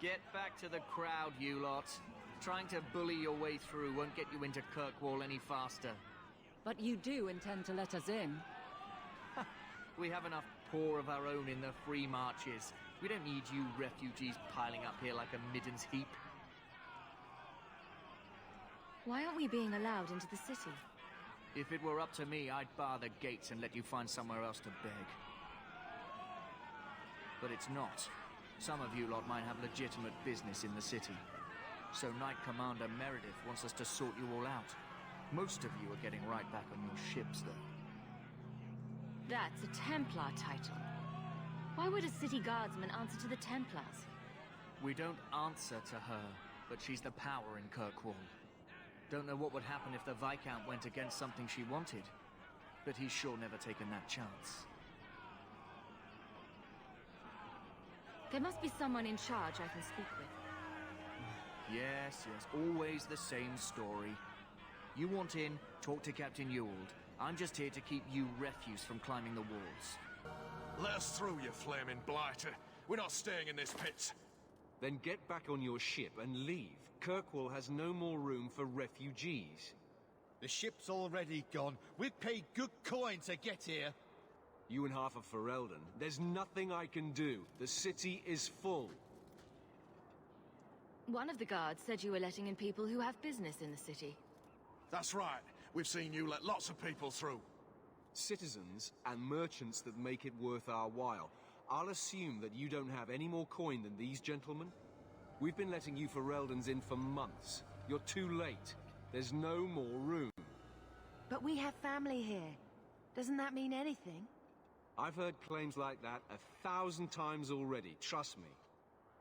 Get back to the crowd, you lot. Trying to bully your way through won't get you into Kirkwall any faster. But you do intend to let us in? We have enough poor of our own in the free marches. We don't need you refugees piling up here like a midden's heap. Why aren't we being allowed into the city? If it were up to me, I'd bar the gates and let you find somewhere else to beg. But it's not. Some of you lot might have legitimate business in the city. So Knight Commander Meredith wants us to sort you all out. Most of you are getting right back on your ships, though. That's a Templar title. Why would a city guardsman answer to the Templars? We don't answer to her, but she's the power in Kirkwall. Don't know what would happen if the Viscount went against something she wanted, but he's sure never taken that chance. There must be someone in charge I can speak with. Yes, always the same story. You want in, talk to Captain Ewald. I'm just here to keep you refuse from climbing the walls. Let us through, you flaming blighter. We're not staying in this pit. Then get back on your ship and leave. Kirkwall has no more room for refugees. The ship's already gone. We've paid good coin to get here. You and half of Ferelden. There's nothing I can do. The city is full. One of the guards said you were letting in people who have business in the city. That's right. We've seen you let lots of people through. Citizens and merchants that make it worth our while. I'll assume that you don't have any more coin than these gentlemen. We've been letting you Fereldens in for months. You're too late. There's no more room. But we have family here. Doesn't that mean anything? I've heard claims like that 1,000 times already, trust me.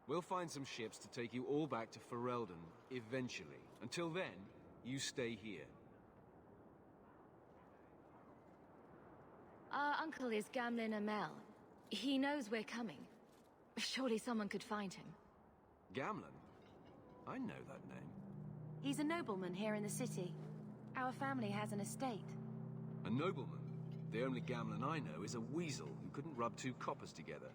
We'll find some ships to take you all back to Ferelden, eventually. Until then, you stay here. Our uncle is Gamlin Amel. He knows we're coming. Surely someone could find him. Gamlin? I know that name. He's a nobleman here in the city. Our family has an estate. A nobleman? The only Gamlin I know is a weasel who couldn't rub two coppers together.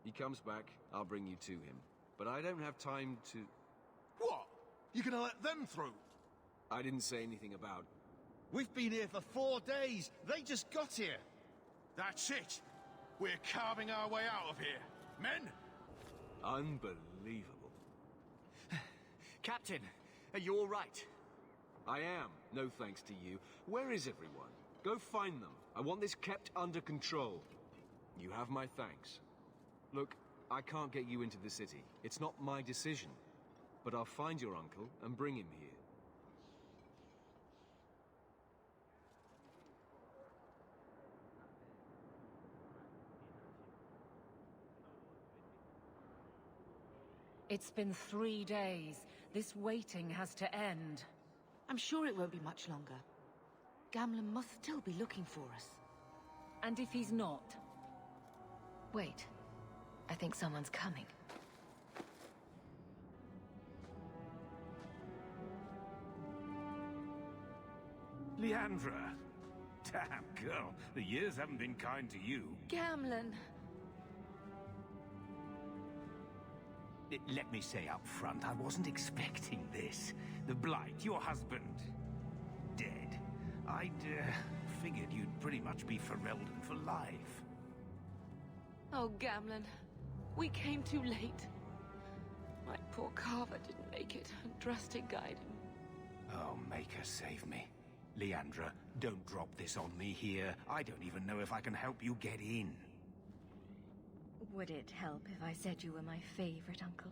He comes back, I'll bring you to him. But I don't have time to... What? You gonna let them through? I didn't say anything about... We've been here for 4 days. They just got here. That's it. We're carving our way out of here. Men! Unbelievable. Captain, are you all right? I am, no thanks to you. Where is everyone? Go find them. I want this kept under control. You have my thanks. Look, I can't get you into the city. It's not my decision. But I'll find your uncle and bring him here. It's been 3 days. This waiting has to end. I'm sure it won't be much longer. Gamlin must still be looking for us. And if he's not? Wait. I think someone's coming. Leandra! Damn, girl. The years haven't been kind to you. Gamlin! Let me say up front, I wasn't expecting this. The Blight, your husband, dead. I'd figured you'd pretty much be Ferelden for life. Oh, Gamlin. We came too late. My poor Carver didn't make it, and Drastic guided him. Oh, make her save me. Leandra, don't drop this on me here. I don't even know if I can help you get in. Would it help if I said you were my favorite uncle?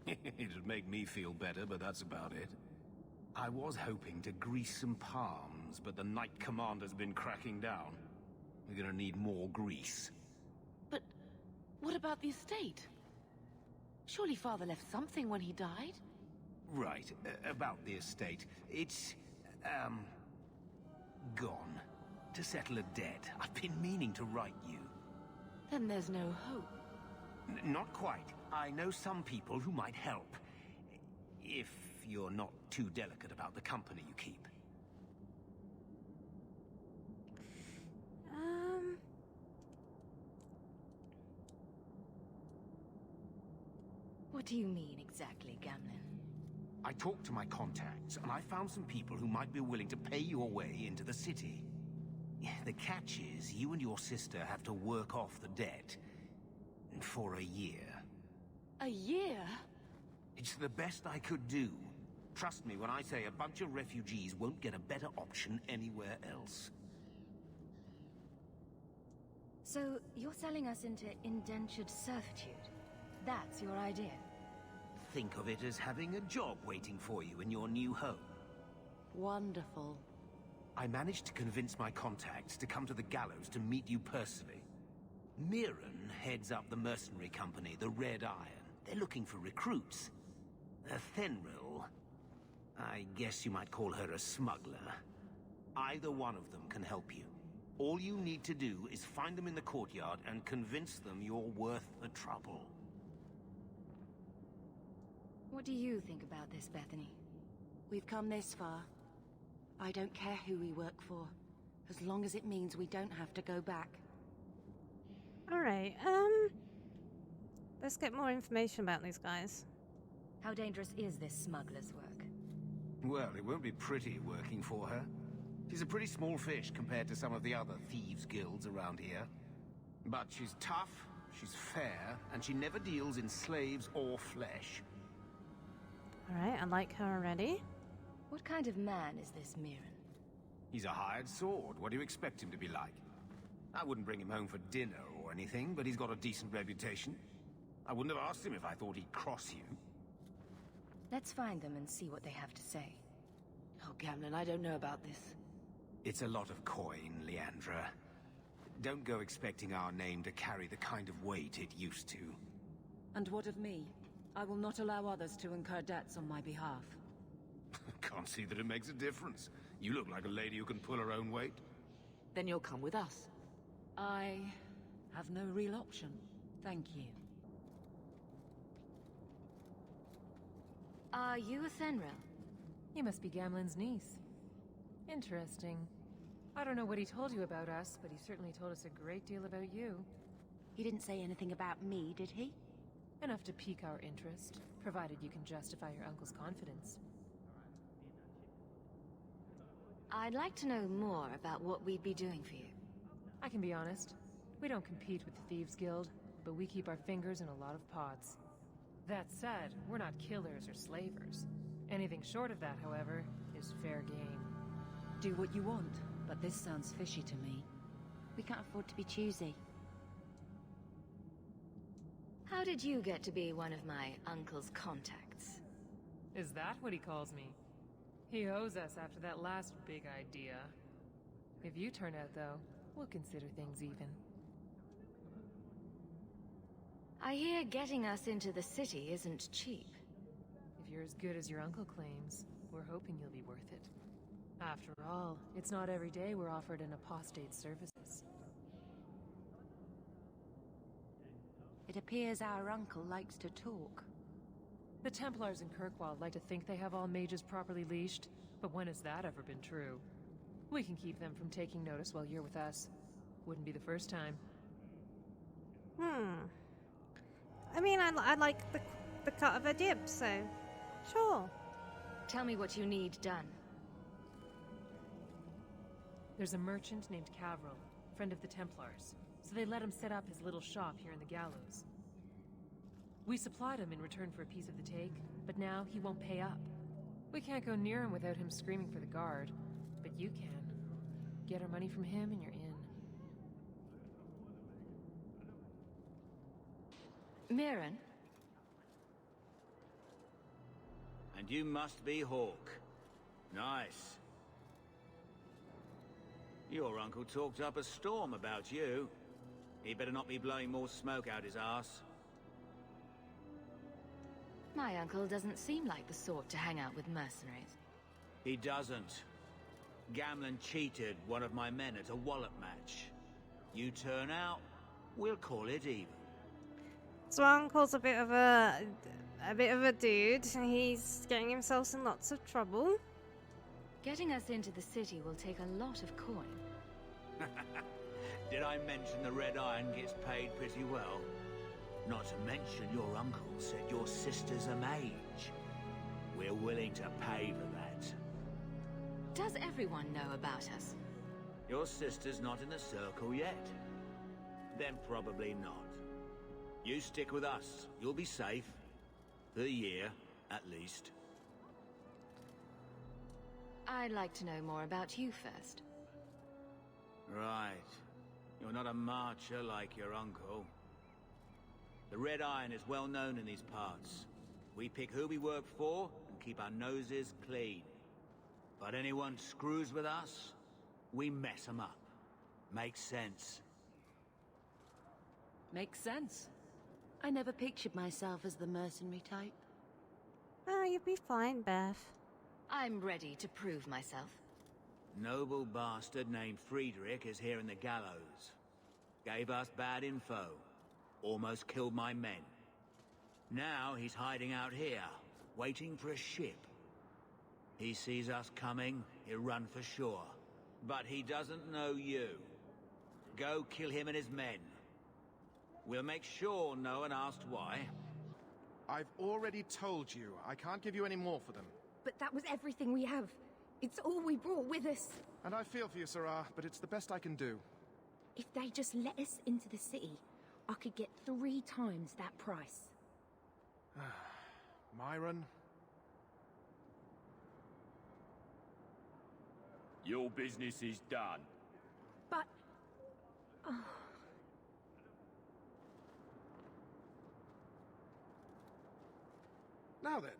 It'd make me feel better, but that's about it. I was hoping to grease some palms, but the Knight Commander's been cracking down. We're gonna need more grease. But what about the estate? Surely Father left something when he died? Right, about the estate. It's, gone. To settle a debt. I've been meaning to write you. Then there's no hope. Not quite. I know some people who might help. If you're not too delicate about the company you keep. What do you mean exactly, Gamlin? I talked to my contacts, and I found some people who might be willing to pay your way into the city. The catch is, you and your sister have to work off the debt. For a year. A year? It's the best I could do. Trust me when I say a bunch of refugees won't get a better option anywhere else. So, you're selling us into indentured servitude? That's your idea? Think of it as having a job waiting for you in your new home. Wonderful. I managed to convince my contacts to come to the gallows to meet you personally. Mirren heads up the mercenary company, the Red Iron. They're looking for recruits. Fenril, I guess you might call her a smuggler. Either one of them can help you. All you need to do is find them in the courtyard and convince them you're worth the trouble. What do you think about this, Bethany? We've come this far. I don't care who we work for, as long as it means we don't have to go back. Alright, let's get more information about these guys. How dangerous is this smuggler's work? Well, it won't be pretty working for her. She's a pretty small fish compared to some of the other thieves' guilds around here. But she's tough, she's fair, and she never deals in slaves or flesh. Alright, I like her already. What kind of man is this Mirren? He's a hired sword. What do you expect him to be like? I wouldn't bring him home for dinner or anything, but he's got a decent reputation. I wouldn't have asked him if I thought he'd cross you. Let's find them and see what they have to say. Oh, Gamlin, I don't know about this. It's a lot of coin, Leandra. Don't go expecting our name to carry the kind of weight it used to. And what of me? I will not allow others to incur debts on my behalf. Can't see that it makes a difference. You look like a lady who can pull her own weight. Then you'll come with us. I have no real option. Thank you. Are you a Fenril? You must be Gamlin's niece. Interesting. I don't know what he told you about us, but he certainly told us a great deal about you. He didn't say anything about me, did he? Enough to pique our interest, provided you can justify your uncle's confidence. I'd like to know more about what we'd be doing for you. I can be honest. We don't compete with the Thieves Guild, but we keep our fingers in a lot of pots. That said, we're not killers or slavers. Anything short of that, however, is fair game. Do what you want, but this sounds fishy to me. We can't afford to be choosy. How did you get to be one of my uncle's contacts? Is that what he calls me? He owes us after that last big idea. If you turn out, though, we'll consider things even. I hear getting us into the city isn't cheap. If you're as good as your uncle claims, we're hoping you'll be worth it. After all, it's not every day we're offered an apostate's services. It appears our uncle likes to talk. The Templars in Kirkwall like to think they have all mages properly leashed, but when has that ever been true? We can keep them from taking notice while you're with us. Wouldn't be the first time. I mean, I like the cut of her jib, so sure. Tell me what you need done. There's a merchant named Cavril, friend of the Templars, so they let him set up his little shop here in the gallows. We supplied him in return for a piece of the take, but now he won't pay up. We can't go near him without him screaming for the guard, but you can. Get our money from him and you're in. Mirren? And you must be Hawke. Nice. Your uncle talked up a storm about you. He better not be blowing more smoke out his arse. My uncle doesn't seem like the sort to hang out with mercenaries. He doesn't. Gamlin cheated one of my men at a wallop match. You turn out, we'll call it even. So our uncle's a bit of a dude. He's getting himself in lots of trouble. Getting us into the city will take a lot of coin. Did I mention the Red Iron gets paid pretty well? Not to mention your uncle said your sister's a mage. We're willing to pay for that. Does everyone know about us? Your sister's not in the circle yet. Then probably not. You stick with us. You'll be safe. For a year, at least. I'd like to know more about you first. Right. You're not a marcher like your uncle. The Red Iron is well known in these parts. We pick who we work for and keep our noses clean. But anyone screws with us, we mess them up. Makes sense. Makes sense. I never pictured myself as the mercenary type. Oh, you'll be fine, Beth. I'm ready to prove myself. Noble bastard named Friedrich is here in the gallows. Gave us bad info. Almost killed my men. Now he's hiding out here, waiting for a ship. He sees us coming, he'll run for sure. But he doesn't know you. Go kill him and his men. We'll make sure no one asks why. I've already told you, I can't give you any more for them. But that was everything we have. It's all we brought with us. And I feel for you, Sarah, but it's the best I can do. If they just let us into the city, I could get 3 times that price. Myron? Your business is done. But... Oh. Now then,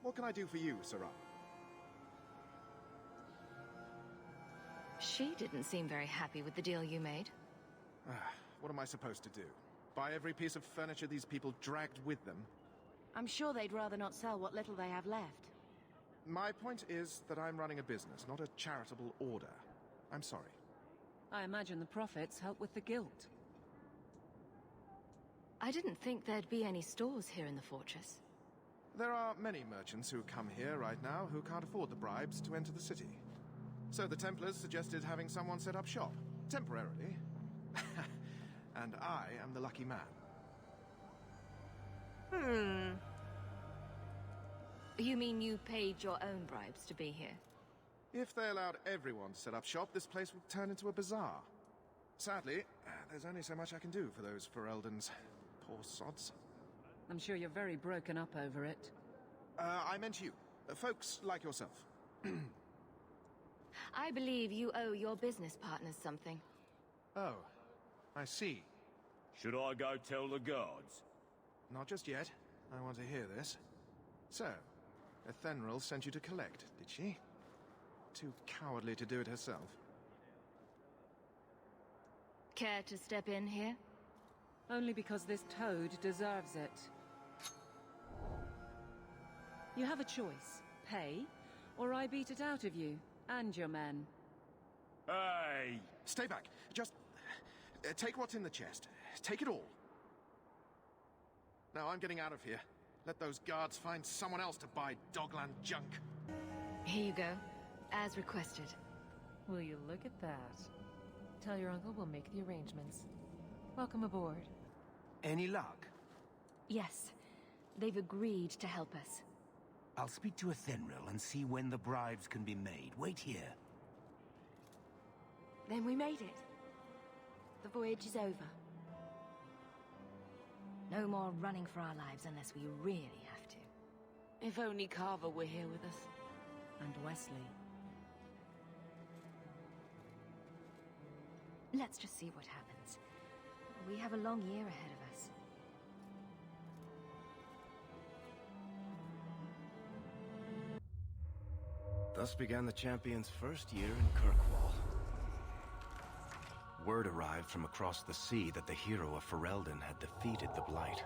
what can I do for you, Sarah? She didn't seem very happy with the deal you made. What am I supposed to do? Buy every piece of furniture these people dragged with them? I'm sure they'd rather not sell what little they have left. My point is that I'm running a business, not a charitable order. I'm sorry. I imagine the profits help with the guilt. I didn't think there'd be any stores here in the fortress. There are many merchants who come here right now who can't afford the bribes to enter the city. So the Templars suggested having someone set up shop, temporarily. And I am the lucky man. You mean you paid your own bribes to be here? If they allowed everyone to set up shop, this place would turn into a bazaar. Sadly, there's only so much I can do for those Fereldens. Poor sods. I'm sure you're very broken up over it. I meant you. Folks like yourself. I believe you owe your business partners something. Oh, I see. Should I go tell the guards? Not just yet. I want to hear this. So, Ethenril sent you to collect, did she? Too cowardly to do it herself. Care to step in here? Only because this toad deserves it. You have a choice. Pay, or I beat it out of you, and your men. Hey! Stay back. Just... take what's in the chest. Take it all. Now I'm getting out of here. Let those guards find someone else to buy Dogland junk. Here you go. As requested. Will you look at that? Tell your uncle we'll make the arrangements. Welcome aboard. Any luck? Yes. They've agreed to help us. I'll speak to Ethenril and see when the bribes can be made. Wait here. Then we made it. The voyage is over. No more running for our lives unless we really have to. If only Carver were here with us. And Wesley. Let's just see what happens. We have a long year ahead of us. Thus began the champion's first year in Kirkwall. Word arrived from across the sea that the hero of Ferelden had defeated the Blight.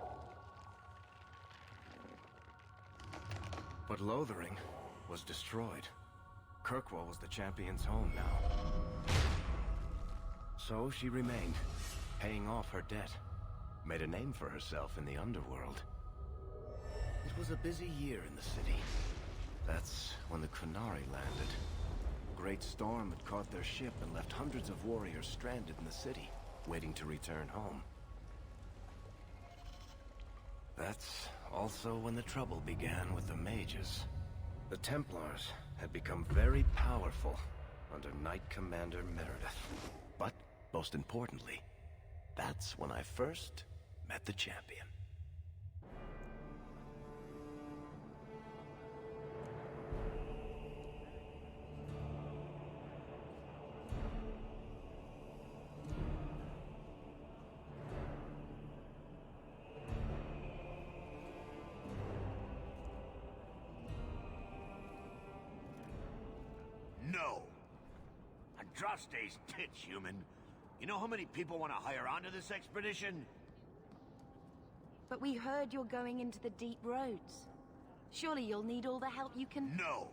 But Lothering was destroyed. Kirkwall was the champion's home now. So she remained, paying off her debt. Made a name for herself in the underworld. It was a busy year in the city. That's when the Qunari landed. A great storm had caught their ship and left hundreds of warriors stranded in the city, waiting to return home. That's also when the trouble began with the mages. The Templars had become very powerful under Knight Commander Meredith. But, most importantly, that's when I first met the champion. No! Andraste's tits, human. You know how many people want to hire onto this expedition? But we heard you're going into the deep roads. Surely you'll need all the help you can... No!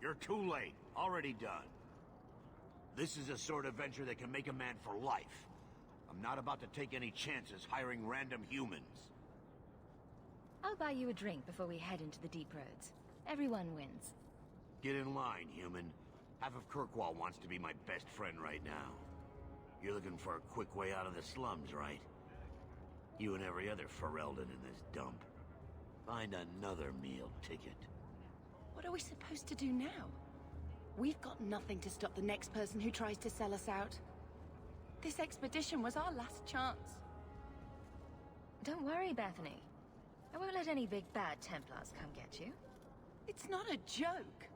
You're too late. Already done. This is a sort of venture that can make a man for life. I'm not about to take any chances hiring random humans. I'll buy you a drink before we head into the deep roads. Everyone wins. Get in line, human. Half of Kirkwall wants to be my best friend right now. You're looking for a quick way out of the slums, right? You and every other Ferelden in this dump. Find another meal ticket. What are we supposed to do now? We've got nothing to stop the next person who tries to sell us out. This expedition was our last chance. Don't worry, Bethany. I won't let any big bad Templars come get you. It's not a joke.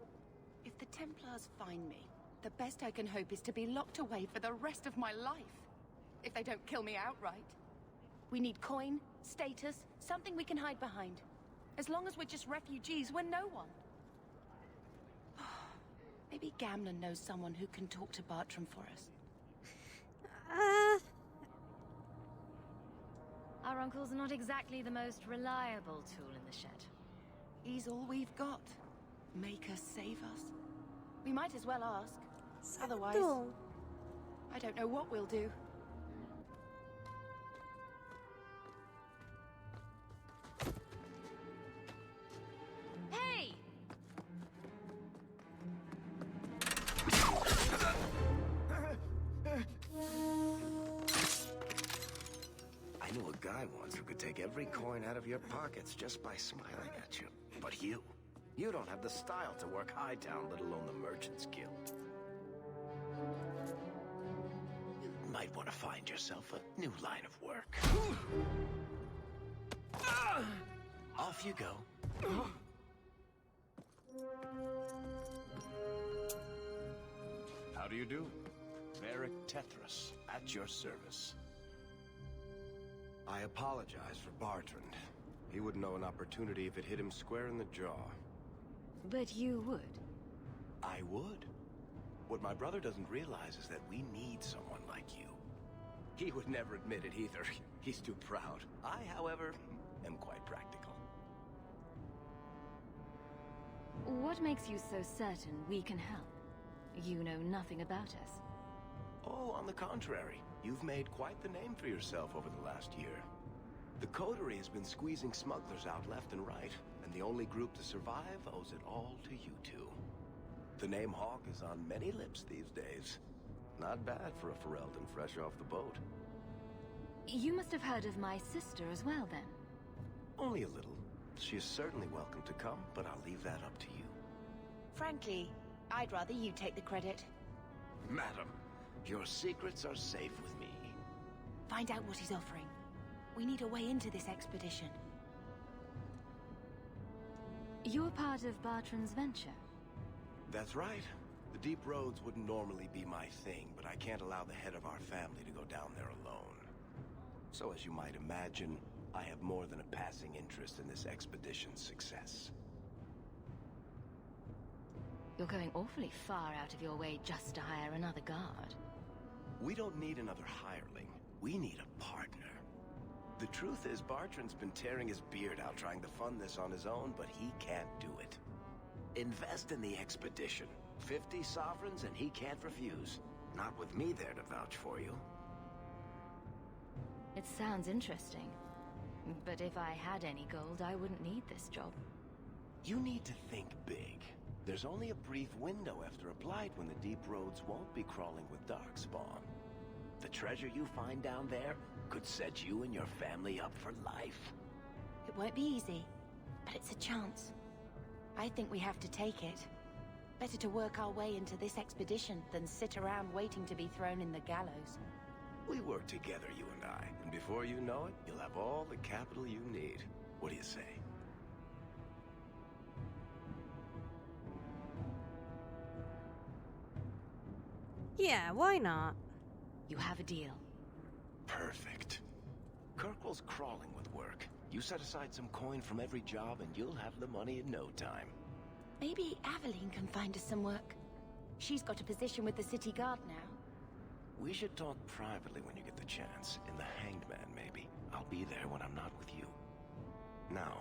If the Templars find me, the best I can hope is to be locked away for the rest of my life. If they don't kill me outright. We need coin, status, something we can hide behind. As long as we're just refugees, we're no one. Maybe Gamlen knows someone who can talk to Bartram for us. Our uncle's not exactly the most reliable tool in the shed. He's all we've got. Make us save us. We might as well ask. Otherwise, I don't know what we'll do. Hey! I knew a guy once who could take every coin out of your pockets just by smiling at you. But you don't have the style to work Hightown, let alone the Merchants Guild. You might want to find yourself a new line of work. Off you go. How do you do? Varric Tethras, at your service. I apologize for Bartrand. He wouldn't know an opportunity if it hit him square in the jaw. But you would. I would. What my brother doesn't realize is that we need someone like you. He would never admit it either. He's too proud. I, however, am quite practical. What makes you so certain we can help? You know nothing about us. Oh, on the contrary. You've made quite the name for yourself over the last year. The Coterie has been squeezing smugglers out left and right, and the only group to survive owes it all to you two. The name Hawke is on many lips these days. Not bad for a Ferelden fresh off the boat. You must have heard of my sister as well, then. Only a little. She is certainly welcome to come, but I'll leave that up to you. Frankly, I'd rather you take the credit. Madam, your secrets are safe with me. Find out what he's offering. We need a way into this expedition. You're part of Bartrand's venture? That's right. The deep roads wouldn't normally be my thing, but I can't allow the head of our family to go down there alone. So as you might imagine, I have more than a passing interest in this expedition's success. You're going awfully far out of your way just to hire another guard. We don't need another hireling. We need a partner. The truth is, Bartrand's been tearing his beard out trying to fund this on his own, but he can't do it. Invest in the expedition. 50 sovereigns and he can't refuse. Not with me there to vouch for you. It sounds interesting. But if I had any gold, I wouldn't need this job. You need to think big. There's only a brief window after a blight when the deep roads won't be crawling with darkspawn. The treasure you find down there could set you and your family up for life. It It won't be easy, but it's a chance. I think we have to take it. Better to work our way into this expedition than sit around waiting to be thrown in the gallows. We work together, you and I, and before you know it, you'll have all the capital you need. What do you say? Yeah, why not? You have a deal. Perfect. Kirkwall's crawling with work. You set aside some coin from every job and you'll have the money in no time. Maybe Aveline can find us some work. She's got a position with the city guard now. We should talk privately when you get the chance. In the Hanged Man, maybe. I'll be there when I'm not with you. Now,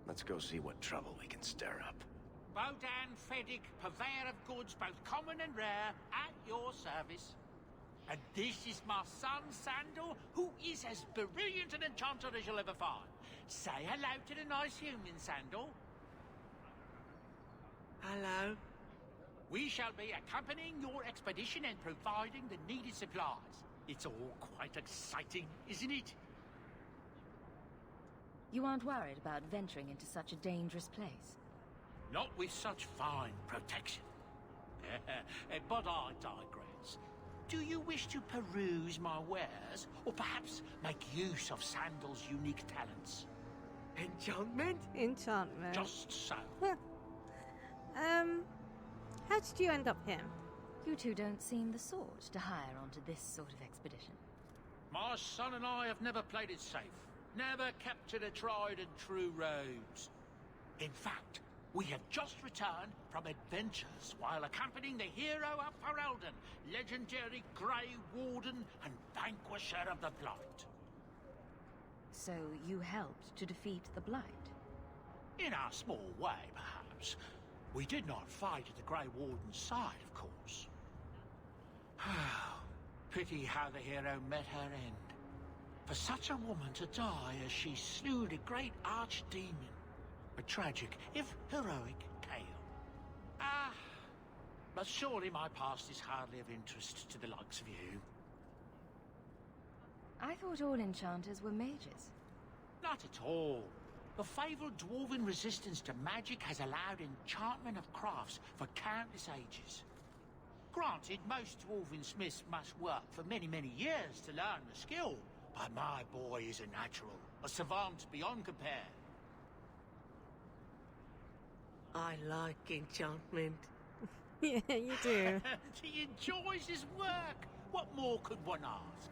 let's go see what trouble we can stir up. Bodan Fedic, purveyor of goods both common and rare, at your service. And this is my son, Sandor, who is as brilliant an enchanter as you'll ever find. Say hello to the nice human, Sandor. Hello. We shall be accompanying your expedition and providing the needed supplies. It's all quite exciting, isn't it? You aren't worried about venturing into such a dangerous place? Not with such fine protection. But I digress. Do you wish to peruse my wares, or perhaps make use of Sandal's unique talents? Enchantment? Enchantment. Just so. How did you end up here? You two don't seem the sort to hire onto this sort of expedition. My son and I have never played it safe. Never kept to the tried and true roads. In fact, we have just returned from adventures while accompanying the hero of Ferelden, legendary Grey Warden and vanquisher of the Blight. So you helped to defeat the Blight? In our small way, perhaps. We did not fight at the Grey Warden's side, of course. Pity how the hero met her end. For such a woman to die as she slew the great archdemon. A tragic, if heroic, tale. But surely my past is hardly of interest to the likes of you. I thought all enchanters were mages. Not at all. The fabled dwarven resistance to magic has allowed enchantment of crafts for countless ages. Granted, most dwarven smiths must work for many, many years to learn the skill, but my boy is a natural, a savant beyond compare. I like enchantment. Yeah, you do. He enjoys his work. What more could one ask?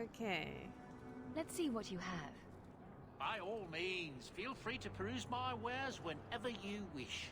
Okay. Let's see what you have. By all means, feel free to peruse my wares whenever you wish.